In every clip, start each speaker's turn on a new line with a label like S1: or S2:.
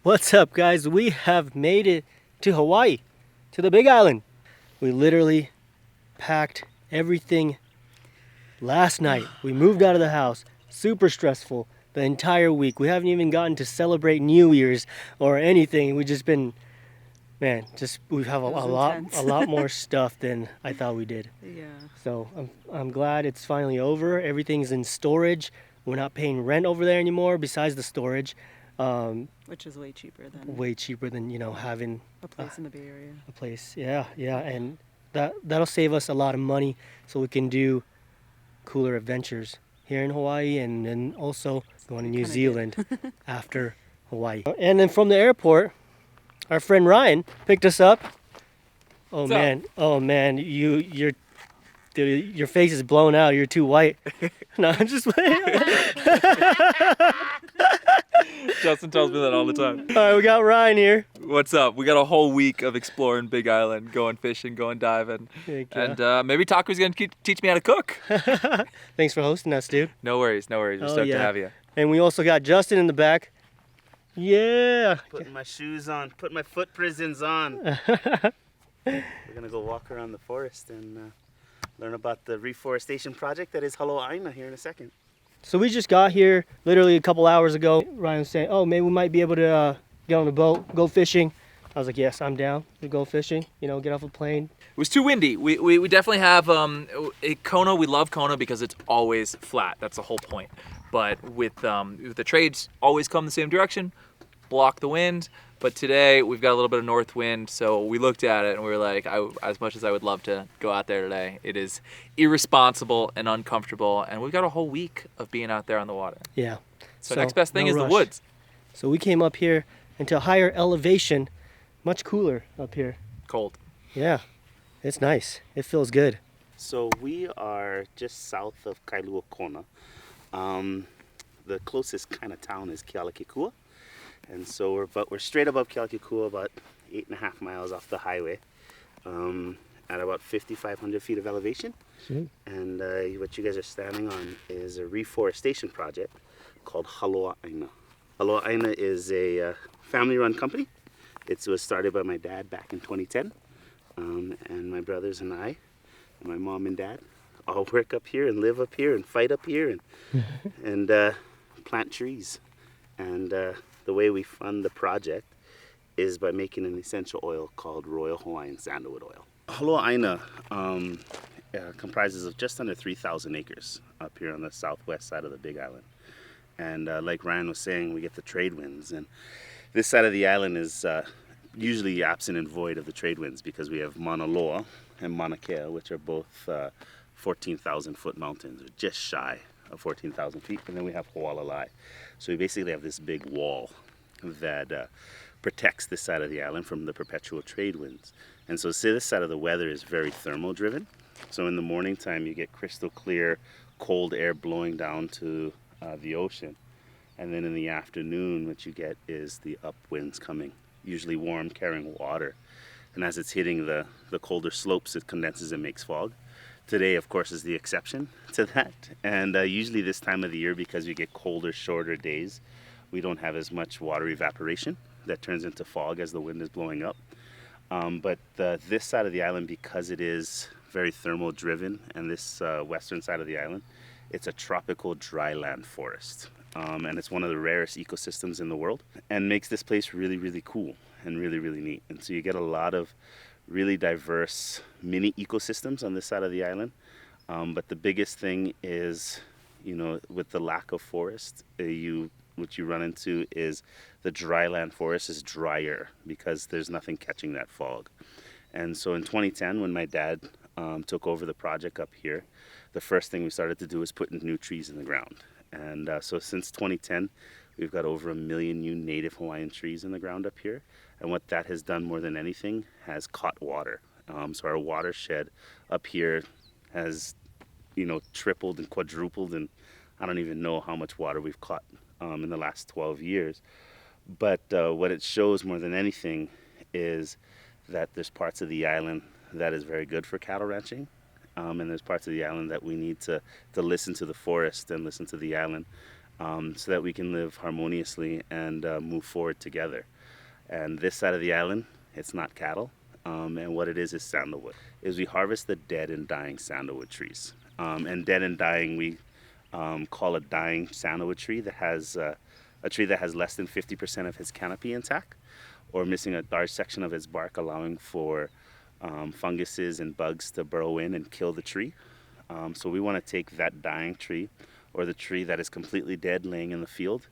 S1: What's up, guys? We have made it to Hawaii, to the Big Island. We literally packed everything last night. We moved out of the house, super stressful the entire week. We haven't even gotten to celebrate New Year's or anything. We've just been, man, we have a lot more stuff than I thought we did.
S2: Yeah.
S1: So I'm glad it's finally over. Everything's in storage. We're not paying rent over there anymore besides the storage.
S2: Which is way cheaper than
S1: having
S2: a place in the Bay Area.
S1: a place. Yeah, and that'll save us a lot of money, so we can do cooler adventures here in Hawaii, and then also going to New Zealand after Hawaii. And then from the airport, our friend Ryan picked us up. Oh man, your face is blown out. You're too white. No, I'm just
S3: Justin tells me that all the time.
S1: All right, we got Ryan here.
S3: What's up? We got a whole week of exploring Big Island, going fishing, going diving. And maybe Taco's going to teach me how to cook.
S1: Thanks for hosting us, dude.
S3: No worries. We're stoked to have you.
S1: And we also got Justin in the back. Yeah.
S4: Putting my shoes on, putting my foot prisons on. We're going to go walk around the forest and learn about the reforestation project that is Hawai'i here in a second.
S1: So we just got here literally a couple hours ago. Ryan was saying, oh, maybe we might be able to get on the boat, go fishing. I was like, yes, I'm down to go fishing, get off a plane.
S3: It was too windy. We definitely have Kona. We love Kona because it's always flat. That's the whole point. But with the trades always come the same direction, block the wind. But today we've got a little bit of north wind, so we looked at it and we were like, as much as I would love to go out there today, it is irresponsible and uncomfortable, and we've got a whole week of being out there on the water.
S1: Yeah.
S3: So next best thing is
S1: rush.
S3: the woods.
S1: So we came up here into a higher elevation, much cooler up here.
S3: Cold.
S1: Yeah, it's nice. It feels good.
S4: So we are just south of Kailua Kona. The closest kind of town is Kealakekua. And so we're straight above Kealakekua, about 8.5 miles off the highway, at about 5,500 feet of elevation.
S1: Sweet.
S4: And what you guys are standing on is a reforestation project called Hawai'i. Hawai'i is a family-run company. It was started by my dad back in 2010, and my brothers and I, and my mom and dad, all work up here and live up here and fight up here and plant trees. And the way we fund the project is by making an essential oil called Royal Hawaiian Sandalwood oil. Hawai'i comprises of just under 3,000 acres up here on the southwest side of the Big Island. And like Ryan was saying, we get the trade winds. And this side of the island is usually absent and void of the trade winds because we have Mauna Loa and Mauna Kea, which are both 14,000 foot mountains, or just shy of 14,000 feet. And then we have Hualalai. So we basically have this big wall that protects this side of the island from the perpetual trade winds. And so this side of the weather is very thermal driven. So in the morning time you get crystal clear cold air blowing down to the ocean. And then in the afternoon what you get is the upwinds coming, usually warm, carrying water. And as it's hitting the colder slopes, it condenses and makes fog. Today, of course, is the exception to that. And usually this time of the year, because we get colder, shorter days, we don't have as much water evaporation that turns into fog as the wind is blowing up. But this side of the island, because it is very thermal driven, and this western side of the island, it's a tropical dryland forest. And it's one of the rarest ecosystems in the world, and makes this place really, really cool and really, really neat. And so you get a lot of really diverse mini ecosystems on this side of the island. But the biggest thing is, with the lack of forest, what you run into is the dryland forest is drier because there's nothing catching that fog. And so in 2010, when my dad took over the project up here, the first thing we started to do was put new trees in the ground. And so since 2010, we've got over 1 million new native Hawaiian trees in the ground up here. And what that has done more than anything has caught water. So our watershed up here has, tripled and quadrupled, and I don't even know how much water we've caught in the last 12 years. But what it shows more than anything is that there's parts of the island that is very good for cattle ranching. And there's parts of the island that we need to listen to the forest and listen to the island so that we can live harmoniously and move forward together. And this side of the island, it's not cattle, and what it is sandalwood. Is we harvest the dead and dying sandalwood trees. And dead and dying, we call a dying sandalwood tree that has a tree that has less than 50% of its canopy intact, or missing a large section of its bark, allowing for funguses and bugs to burrow in and kill the tree. So we want to take that dying tree, or the tree that is completely dead laying in the field,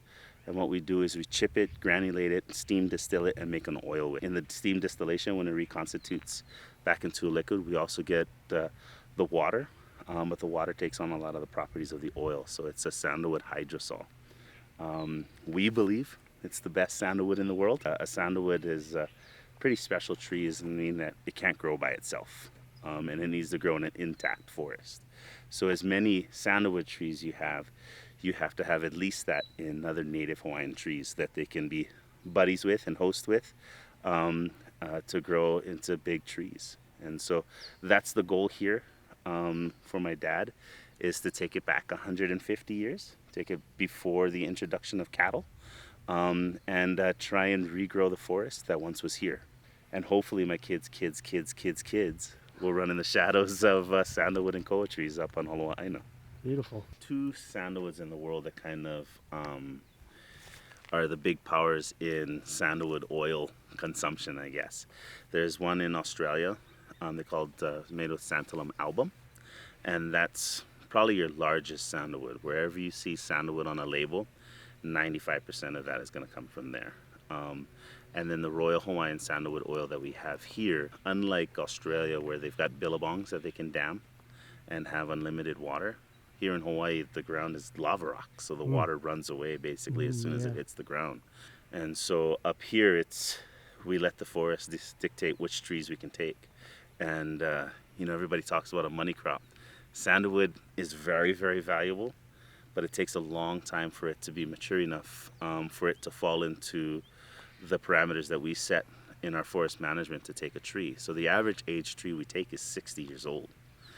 S4: and what we do is we chip it, granulate it, steam distill it, and make an oil with it. In the steam distillation, when it reconstitutes back into a liquid, we also get the water, but the water takes on a lot of the properties of the oil, so it's a sandalwood hydrosol. We believe it's the best sandalwood in the world. A sandalwood is a pretty special tree, in the mean that it can't grow by itself, and it needs to grow in an intact forest. So as many sandalwood trees you have to have at least that in other native Hawaiian trees that they can be buddies with and host with, to grow into big trees. And so that's the goal here, for my dad, is to take it back 150 years, take it before the introduction of cattle, and try and regrow the forest that once was here. And hopefully my kids' will run in the shadows of sandalwood and koa trees up on Hawai'i.
S1: Beautiful.
S4: Two sandalwoods in the world that kind of are the big powers in sandalwood oil consumption, I guess. There's one in Australia, they called made with Santalum album, and that's probably your largest sandalwood. Wherever you see sandalwood on a label, 95% of that is going to come from there. And then the Royal Hawaiian Sandalwood oil that we have here, unlike Australia where they've got billabongs that they can dam and have unlimited water, here in Hawaii the ground is lava rock, so the water runs away basically as soon as it hits the ground. And so up here we let the forest dictate which trees we can take. And everybody talks about a money crop. Sandalwood is very, very valuable, but it takes a long time for it to be mature enough for it to fall into the parameters that we set in our forest management to take a tree. So the average age tree we take is 60 years old.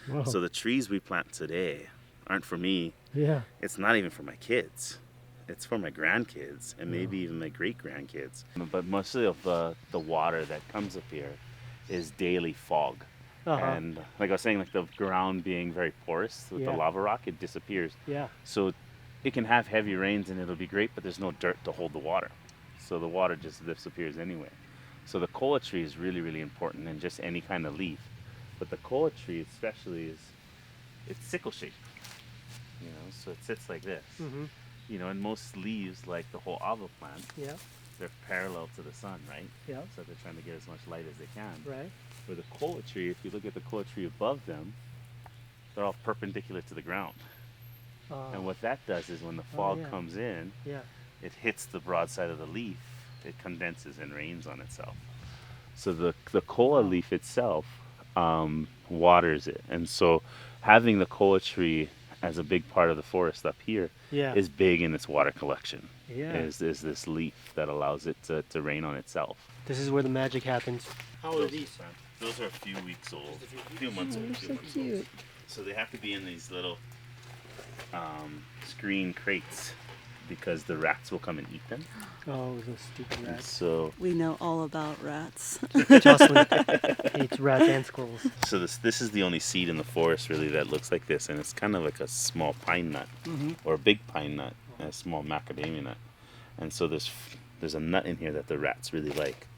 S1: Wow.
S4: So the trees we plant today aren't for me.
S1: Yeah.
S4: It's not even for my kids. It's for my grandkids and maybe even my great grandkids. But mostly of the water that comes up here is daily fog. And like I was saying, like the ground being very porous with the lava rock, it disappears.
S1: Yeah.
S4: So it can have heavy rains and it'll be great, but there's no dirt to hold the water. So the water just disappears anyway. So the koa tree is really, really important, and just any kind of leaf. But the koa tree especially it's sickle shaped. So it sits like this. And most leaves, like the whole ava plant, they're parallel to the sun, right?
S1: Yeah.
S4: So they're trying to get as much light as they can.
S1: Right.
S4: For the koa tree, if you look at the koa tree above them, they're all perpendicular to the ground. And what that does is when the fog comes in, it hits the broad side of the leaf, it condenses and rains on itself. So the koa leaf itself waters it. And so having the koa tree as a big part of the forest up here is big in its water collection. Is this leaf that allows it to rain on itself.
S1: This is where the magic happens. How old are these?
S4: Those are a few weeks old, a few months old.
S2: So cute.
S4: So they have to be in these little screen crates because the rats will come and eat them.
S1: Oh, those stupid rats.
S4: So
S2: We know all about rats.
S1: Jocelyn hates rats and squirrels.
S4: So this is the only seed in the forest really that looks like this, and it's kind of like a small pine nut or a big pine nut and a small macadamia nut. And so there's a nut in here that the rats really like.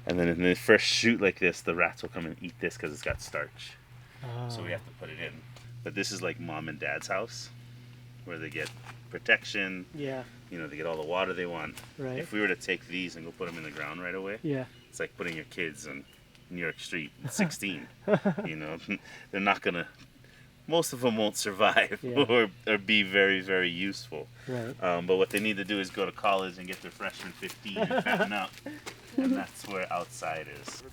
S4: And then in the first shoot like this, the rats will come and eat this because it's got starch. So we have to put it in. But this is like mom and dad's house where they get protection.
S1: Yeah.
S4: They get all the water they want.
S1: Right.
S4: If we were to take these and go put them in the ground right away, it's like putting your kids on New York Street at 16. They're not gonna. Most of them won't survive or be very, very useful.
S1: Right.
S4: But what they need to do is go to college and get their freshman 15 and fatten up. And that's where outside is.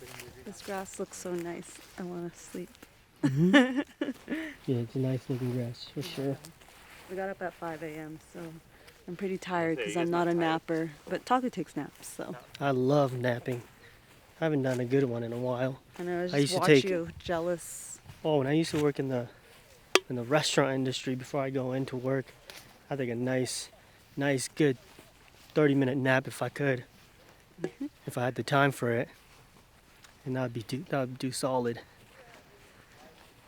S2: This grass looks so nice. I want to sleep.
S1: Yeah, it's a nice looking grass for sure.
S2: We got up at 5 a.m., so I'm pretty tired because
S4: you
S2: I'm
S4: guys
S2: not
S4: look
S2: a
S4: tired.
S2: napper. But Taco takes naps, so.
S1: I love napping. I haven't done a good one in a while.
S2: And I
S1: I used
S2: just
S1: to
S2: watch
S1: take-
S2: you, jealous.
S1: Oh, and I used to work in the restaurant industry before I go into work. I take a nice nice, good 30-minute nap if I could. If I had the time for it. And that would do solid.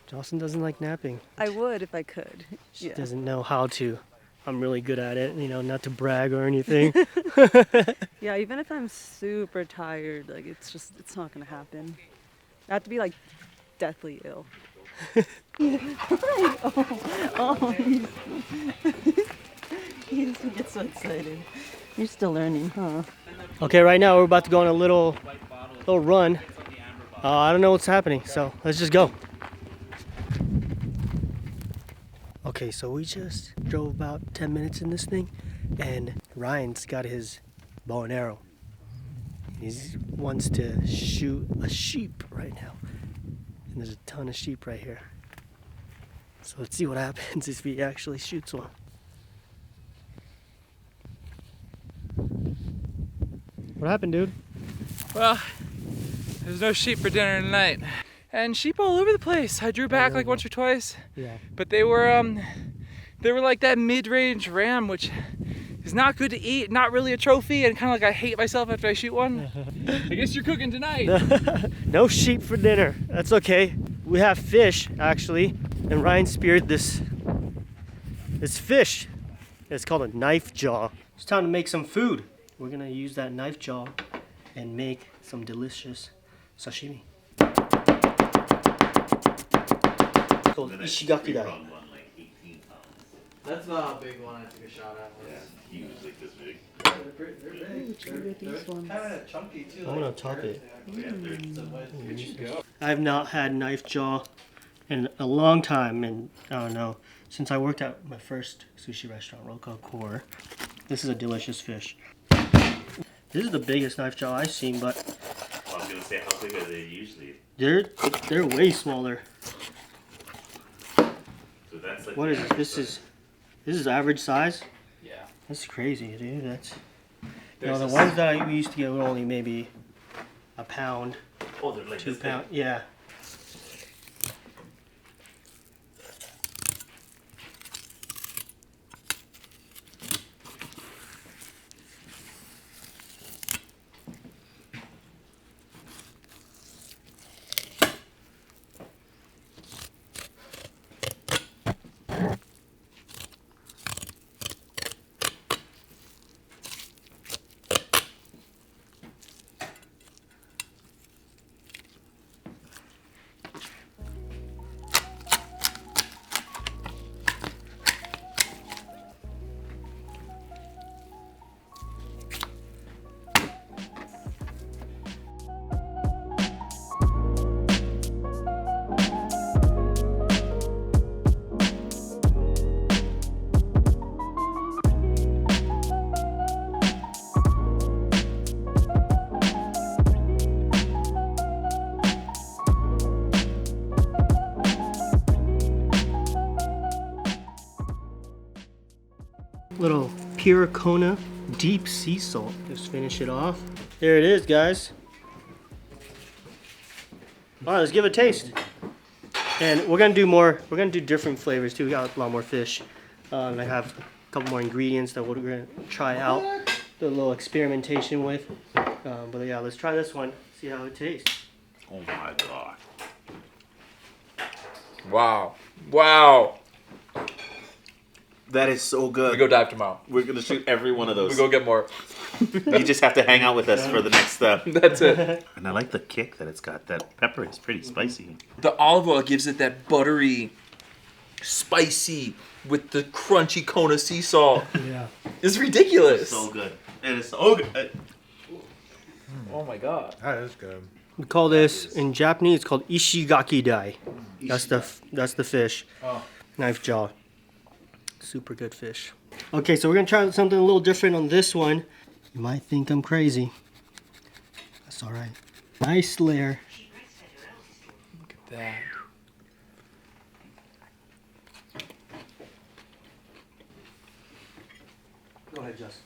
S1: Jocelyn doesn't like napping.
S2: I would if I could.
S1: She
S2: Yeah.
S1: doesn't know how to. I'm really good at it, not to brag or anything.
S2: Yeah, even if I'm super tired, like it's not gonna happen. I have to be like deathly ill. He gets so excited. You're still learning, huh?
S1: Okay, right now we're about to go on a little run. I don't know what's happening, so let's just go. Okay, so we just drove about 10 minutes in this thing, and Ryan's got his bow and arrow. He wants to shoot a sheep right now, and there's a ton of sheep right here. So let's see what happens if he actually shoots one. What happened, dude?
S3: Well, there's no sheep for dinner tonight. And sheep all over the place. I drew back like once or twice,
S1: Yeah.
S3: but they were like that mid-range ram, which is not good to eat, not really a trophy, and kind of like I hate myself after I shoot one. I guess you're cooking tonight.
S1: No sheep for dinner. That's okay. We have fish actually, and Ryan speared this fish. It's called a knife jaw. It's time to make some food. We're gonna use that knife jaw and make some delicious sashimi. It's called ishigaki dai.
S5: That's not a big one I took a shot at.
S4: He was like this big.
S5: They're big.
S2: Try these ones.
S5: Kind of chunky too.
S1: I'm gonna top it.
S5: Good you go.
S1: I've not had knife jaw in a long time, and I don't know, since I worked at my first sushi restaurant, Roka Core. This is a delicious fish. This is the biggest knife jaw I've seen, but
S4: I was gonna say, how big are they usually?
S1: they're way smaller.
S4: So that's like.
S1: What is this? This is average size.
S3: Yeah.
S1: That's crazy, dude. That's
S3: There's
S1: the
S3: this-
S1: ones that we used to get were only maybe a pound,
S4: Oh, they're like
S1: 2
S4: this big.
S1: pound. Yeah. Little pure Kona deep sea salt. Just finish it off. There it is, guys. All right, let's give it a taste. And we're gonna do more. We're gonna do different flavors too. We got a lot more fish. And I have a couple more ingredients that we're gonna try out. Do a little experimentation with. But yeah, let's try this one. See how it tastes.
S4: Oh my god.
S3: Wow. Wow.
S4: That is so good.
S3: We go dive tomorrow.
S4: We're gonna shoot every one of those.
S3: We go get more.
S4: You just have to hang out with us for the next step.
S3: That's it.
S4: And I like the kick that it's got. That pepper is pretty spicy.
S3: The olive oil gives it that buttery, spicy with the crunchy Kona sea salt.
S1: Yeah.
S3: It's ridiculous.
S4: So good. It is so good.
S3: Oh my god.
S5: That is good.
S1: We call this in Japanese. It's called ishigaki dai. That's the fish.
S3: Oh.
S1: Knife jaw. Super good fish. Okay, so we're gonna try something a little different on this one. You might think I'm crazy. That's all right. Nice layer.
S3: Look at that.
S1: Go ahead, Justin.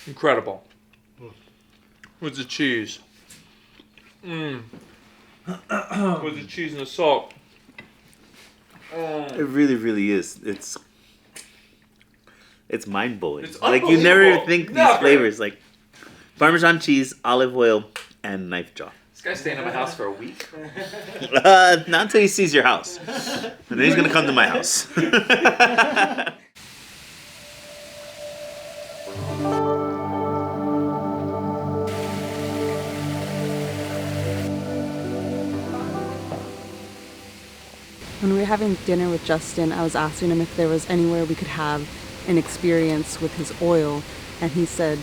S3: Incredible. With the cheese. With the cheese and the salt.
S4: It really, really is. It's It's mind blowing.
S3: It's
S4: Like you never
S3: unbelievable.
S4: think these
S3: Never.
S4: flavors like Parmesan cheese, olive oil, and knife jaw.
S3: This guy's staying at my house for a week.
S4: Not until he sees your house, and then he's gonna come to my house.
S2: When we were having dinner with Justin, I was asking him if there was anywhere we could have an experience with his oil, and he said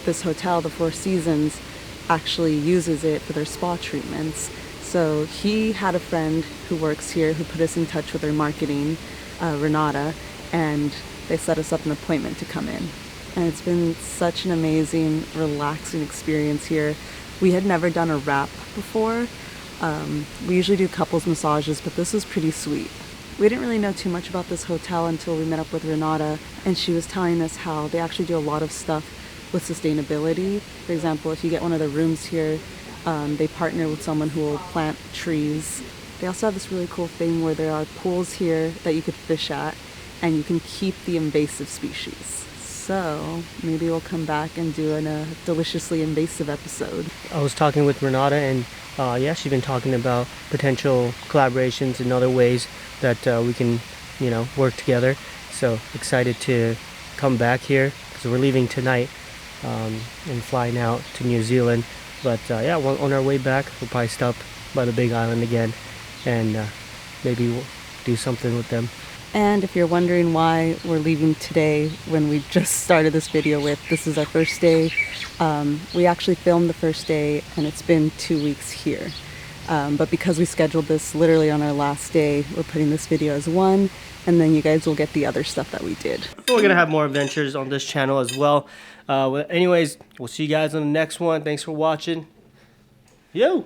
S2: this hotel, the Four Seasons, actually uses it for their spa treatments. So he had a friend who works here who put us in touch with their marketing, Renata, and they set us up an appointment to come in. And it's been such an amazing, relaxing experience here. We had never done a wrap before. We usually do couples massages, but this was pretty sweet. We didn't really know too much about this hotel until we met up with Renata, and she was telling us how they actually do a lot of stuff with sustainability. For example, if you get one of the rooms here, they partner with someone who will plant trees. They also have this really cool thing where there are pools here that you could fish at, and you can keep the invasive species. So maybe we'll come back and do a deliciously invasive episode.
S1: I was talking with Renata, and yeah, she's been talking about potential collaborations and other ways that we can, work together. So excited to come back here because we're leaving tonight and flying out to New Zealand. But yeah, on our way back, we'll probably stop by the Big Island again, and maybe we'll do something with them.
S2: And if you're wondering why we're leaving today when we just started this video with, this is our first day. We actually filmed the first day and it's been 2 weeks here. But because we scheduled this literally on our last day, we're putting this video as one, and then you guys will get the other stuff that we did.
S1: We're gonna have more adventures on this channel as well. Anyways, we'll see you guys on the next one. Thanks for watching. Yo!